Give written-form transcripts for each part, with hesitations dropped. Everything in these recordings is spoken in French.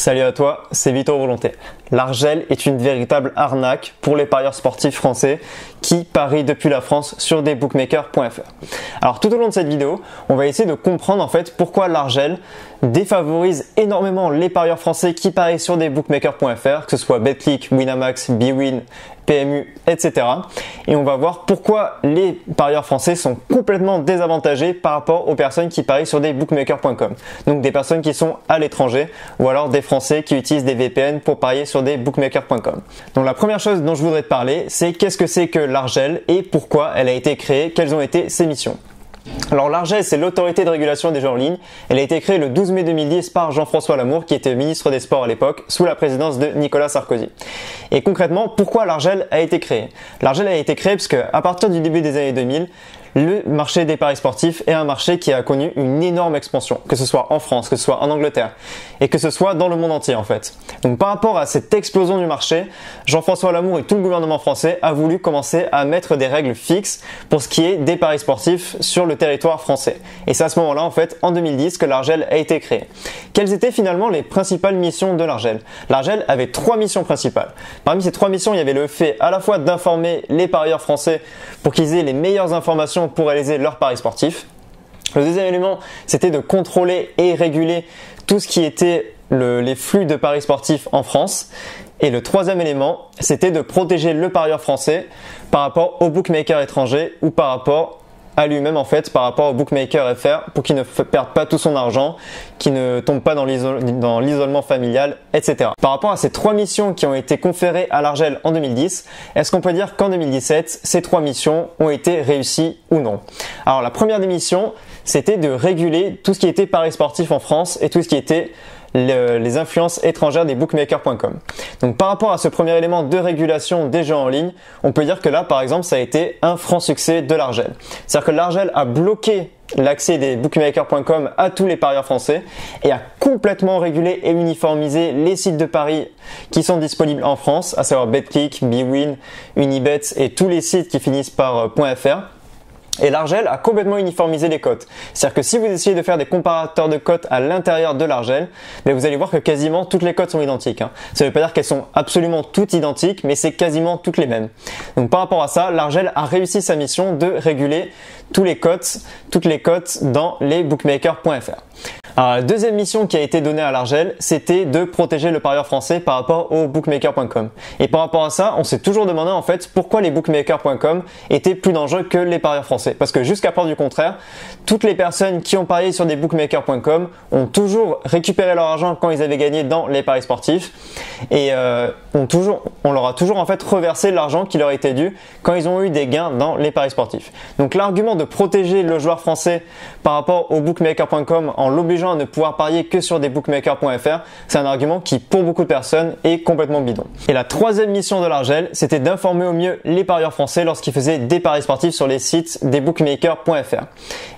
Salut à toi, c'est Vito Volonté. L'Argel est une véritable arnaque pour les parieurs sportifs français qui parient depuis la France sur des bookmakers.fr. Alors tout au long de cette vidéo, on va essayer de comprendre en fait pourquoi l'Argel défavorise énormément les parieurs français qui parient sur des bookmakers.fr, que ce soit Betclic, Winamax, bwin, PMU, etc. Et on va voir pourquoi les parieurs français sont complètement désavantagés par rapport aux personnes qui parient sur des bookmakers.com. Donc des personnes qui sont à l'étranger ou alors des Français qui utilisent des VPN pour parier sur des bookmakers.com. Donc la première chose dont je voudrais te parler, c'est qu'est-ce que c'est que l'Argel et pourquoi elle a été créée, quelles ont été ses missions. Alors l'Argel, c'est l'autorité de régulation des jeux en ligne. Elle a été créée le 12 mai 2010 par Jean-François Lamour, qui était ministre des Sports à l'époque, sous la présidence de Nicolas Sarkozy. Et concrètement, pourquoi l'Argel a été créée? L'Argel a été créée parce qu'à partir du début des années 2000, le marché des paris sportifs est un marché qui a connu une énorme expansion, que ce soit en France, que ce soit en Angleterre, et que ce soit dans le monde entier en fait. Donc par rapport à cette explosion du marché, Jean-François Lamour et tout le gouvernement français a voulu commencer à mettre des règles fixes pour ce qui est des paris sportifs sur le territoire français. Et c'est à ce moment-là en fait, en 2010, que l'Argel a été créée. Quelles étaient finalement les principales missions de l'Argel? L'Argel avait trois missions principales. Parmi ces trois missions, il y avait le fait à la fois d'informer les parieurs français pour qu'ils aient les meilleures informations pour réaliser leurs paris sportifs. Le deuxième élément, c'était de contrôler et réguler tout ce qui était les flux de paris sportifs en France. Et le troisième élément, c'était de protéger le parieur français par rapport aux bookmakers étrangers ou par rapport à lui-même en fait, par rapport au bookmaker FR pour qu'il ne perde pas tout son argent, qu'il ne tombe pas dans l'isolement familial, etc. Par rapport à ces trois missions qui ont été conférées à l'Argel en 2010, est-ce qu'on peut dire qu'en 2017, ces trois missions ont été réussies ou non? Alors la première des missions, c'était de réguler tout ce qui était paris sportifs en France et tout ce qui était les influences étrangères des bookmakers.com. Donc par rapport à ce premier élément de régulation des jeux en ligne, on peut dire que là par exemple ça a été un franc succès de l'Argel. C'est-à-dire que l'Argel a bloqué l'accès des bookmakers.com à tous les parieurs français et a complètement régulé et uniformisé les sites de paris qui sont disponibles en France, à savoir Betclic, bwin, Unibet et tous les sites qui finissent par .fr. Et l'Argel a complètement uniformisé les cotes. C'est-à-dire que si vous essayez de faire des comparateurs de cotes à l'intérieur de l'Argel, vous allez voir que quasiment toutes les cotes sont identiques. Ça ne veut pas dire qu'elles sont absolument toutes identiques, mais c'est quasiment toutes les mêmes. Donc par rapport à ça, l'Argel a réussi sa mission de réguler toutes les cotes dans les bookmakers.fr. Alors, la deuxième mission qui a été donnée à l'Argel, c'était de protéger le parieur français par rapport au bookmaker.com. Et par rapport à ça, on s'est toujours demandé en fait pourquoi les bookmakers.com étaient plus dangereux que les parieurs français. Parce que jusqu'à preuve du contraire, toutes les personnes qui ont parié sur des bookmakers.com ont toujours récupéré leur argent quand ils avaient gagné dans les paris sportifs et on leur a toujours en fait reversé l'argent qui leur était dû quand ils ont eu des gains dans les paris sportifs. Donc l'argument de protéger le joueur français par rapport au bookmaker.com en l'obligeant à ne pouvoir parier que sur des bookmakers.fr, c'est un argument qui pour beaucoup de personnes est complètement bidon. Et la troisième mission de l'Argel, c'était d'informer au mieux les parieurs français lorsqu'ils faisaient des paris sportifs sur les sites des bookmakers.fr.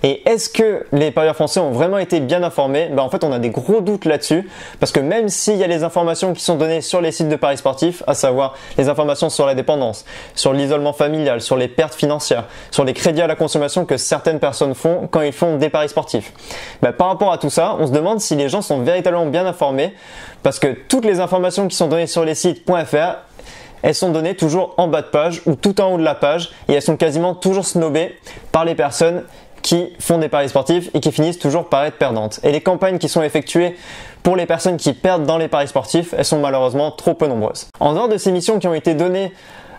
Et est-ce que les parieurs français ont vraiment été bien informés? En fait on a des gros doutes là-dessus, parce que même s'il y a les informations qui sont données sur les sites de paris sportifs, à savoir les informations sur la dépendance, sur l'isolement familial, sur les pertes financières, sur les crédits à la consommation que certaines personnes font quand ils font des paris sportifs, par rapport à tout ça, on se demande si les gens sont véritablement bien informés, parce que toutes les informations qui sont données sur les sites .fr, elles sont données toujours en bas de page ou tout en haut de la page, et elles sont quasiment toujours snobées par les personnes qui font des paris sportifs et qui finissent toujours par être perdantes. Et les campagnes qui sont effectuées pour les personnes qui perdent dans les paris sportifs, elles sont malheureusement trop peu nombreuses. En dehors de ces missions qui ont été données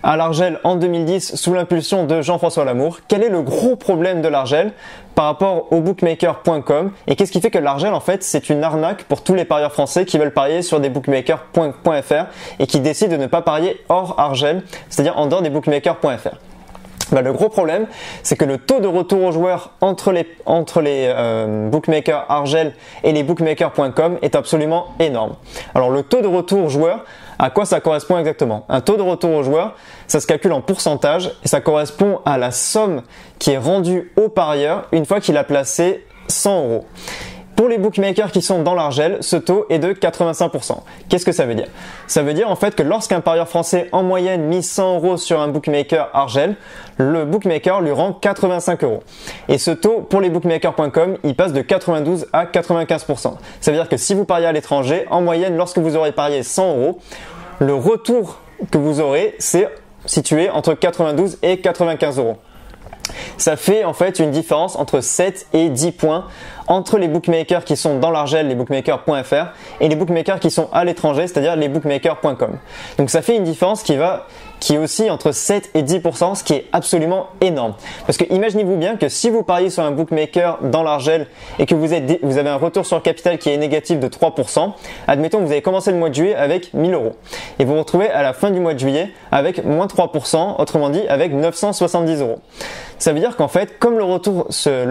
à l'Argel en 2010 sous l'impulsion de Jean-François Lamour, quel est le gros problème de l'Argel par rapport au bookmaker.com et qu'est-ce qui fait que l'Argel en fait c'est une arnaque pour tous les parieurs français qui veulent parier sur des bookmakers.fr et qui décident de ne pas parier hors Argel, c'est-à-dire en dehors des bookmakers.fr. Le gros problème, c'est que le taux de retour aux joueurs entre les bookmakers Argel et les bookmakers.com est absolument énorme. Alors le taux de retour joueur, à quoi ça correspond exactement? Un taux de retour aux joueurs, ça se calcule en pourcentage et ça correspond à la somme qui est rendue au parieur une fois qu'il a placé 100 €. Pour les bookmakers qui sont dans l'Argel, ce taux est de 85%. Qu'est-ce que ça veut dire? Ça veut dire en fait que lorsqu'un parieur français en moyenne mise 100 € sur un bookmaker Argel, le bookmaker lui rend 85 €. Et ce taux pour les bookmakers.com, il passe de 92 à 95%. Ça veut dire que si vous pariez à l'étranger, en moyenne, lorsque vous aurez parié 100 €, le retour que vous aurez, c'est situé entre 92 et 95 €. Ça fait en fait une différence entre 7 et 10 points entre les bookmakers qui sont dans l'Argel, les bookmakers.fr, et les bookmakers qui sont à l'étranger, c'est-à-dire les bookmakers.com. Donc ça fait une différence qui est aussi entre 7 et 10%, ce qui est absolument énorme. Parce que imaginez-vous bien que si vous pariez sur un bookmaker dans l'Argel et que vous avez un retour sur capital qui est négatif de 3%, admettons que vous avez commencé le mois de juillet avec 1000 € et vous vous retrouvez à la fin du mois de juillet avec moins 3%, autrement dit avec 970 €. Ça veut dire qu'en fait, comme le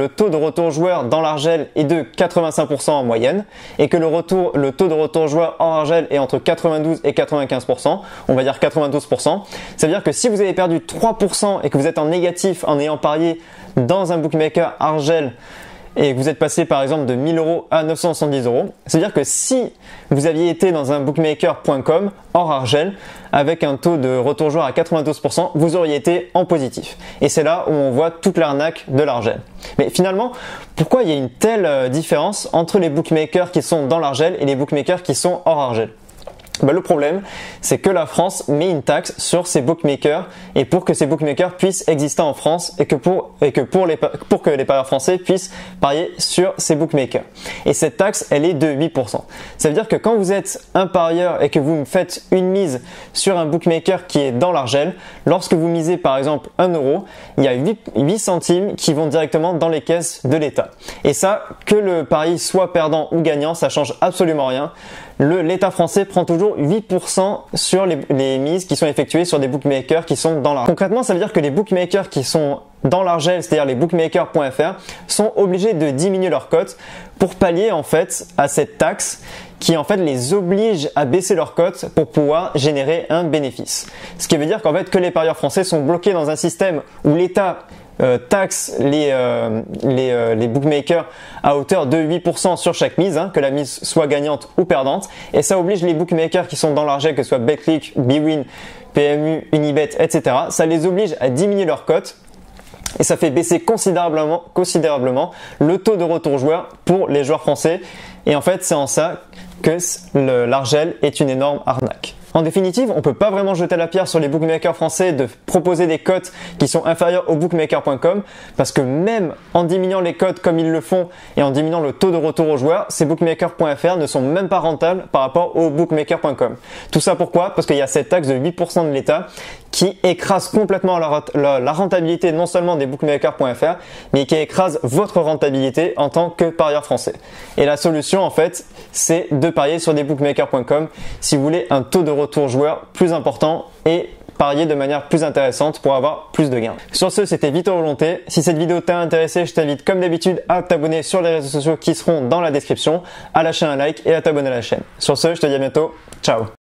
taux de retour joueur dans l'Argel est de 85% en moyenne et que le taux de retour joueur hors Argel est entre 92 et 95%, on va dire 92%, ça veut dire que si vous avez perdu 3% et que vous êtes en négatif en ayant parié dans un bookmaker Argel et que vous êtes passé par exemple de 1000 € à 970 €, ça veut dire que si vous aviez été dans un bookmaker.com hors Argel avec un taux de retour joueur à 92%, vous auriez été en positif. Et c'est là où on voit toute l'arnaque de l'Argel. Mais finalement, pourquoi il y a une telle différence entre les bookmakers qui sont dans l'Argel et les bookmakers qui sont hors Argel? Le problème, c'est que la France met une taxe sur ces bookmakers et pour que ces bookmakers puissent exister en France et pour que les parieurs français puissent parier sur ces bookmakers. Et cette taxe, elle est de 8%. Ça veut dire que quand vous êtes un parieur et que vous faites une mise sur un bookmaker qui est dans l'Argel, lorsque vous misez par exemple 1 €, il y a 8 centimes qui vont directement dans les caisses de l'État. Et ça, que le pari soit perdant ou gagnant, ça change absolument rien. L'État français prend toujours 8% sur les mises qui sont effectuées sur des bookmakers qui sont dans l'Argel. Concrètement, ça veut dire que les bookmakers qui sont dans l'Argel, c'est-à-dire les bookmakers.fr, sont obligés de diminuer leur cote pour pallier en fait à cette taxe qui en fait les oblige à baisser leur cote pour pouvoir générer un bénéfice. Ce qui veut dire qu'en fait que les parieurs français sont bloqués dans un système où l'État taxe les bookmakers à hauteur de 8% sur chaque mise, que la mise soit gagnante ou perdante, et ça oblige les bookmakers qui sont dans l'Argel, que ce soit Betclic, bwin, PMU, Unibet, etc., ça les oblige à diminuer leur cote et ça fait baisser considérablement le taux de retour joueur pour les joueurs français. Et en fait, c'est en ça que l'Argel est une énorme arnaque. En définitive, on peut pas vraiment jeter la pierre sur les bookmakers français de proposer des cotes qui sont inférieures au bookmaker.com parce que même en diminuant les cotes comme ils le font et en diminuant le taux de retour aux joueurs, ces bookmakers.fr ne sont même pas rentables par rapport au bookmaker.com. Tout ça pourquoi? Parce qu'il y a cette taxe de 8% de l'État qui écrase complètement la rentabilité non seulement des bookmakers.fr mais qui écrase votre rentabilité en tant que parieur français. Et la solution en fait, c'est de parier sur des bookmakers.com si vous voulez un taux de retour joueur plus important et parier de manière plus intéressante pour avoir plus de gains. Sur ce, c'était Vito Volonté. Si cette vidéo t'a intéressé, je t'invite comme d'habitude à t'abonner sur les réseaux sociaux qui seront dans la description, à lâcher un like et à t'abonner à la chaîne. Sur ce, je te dis à bientôt. Ciao.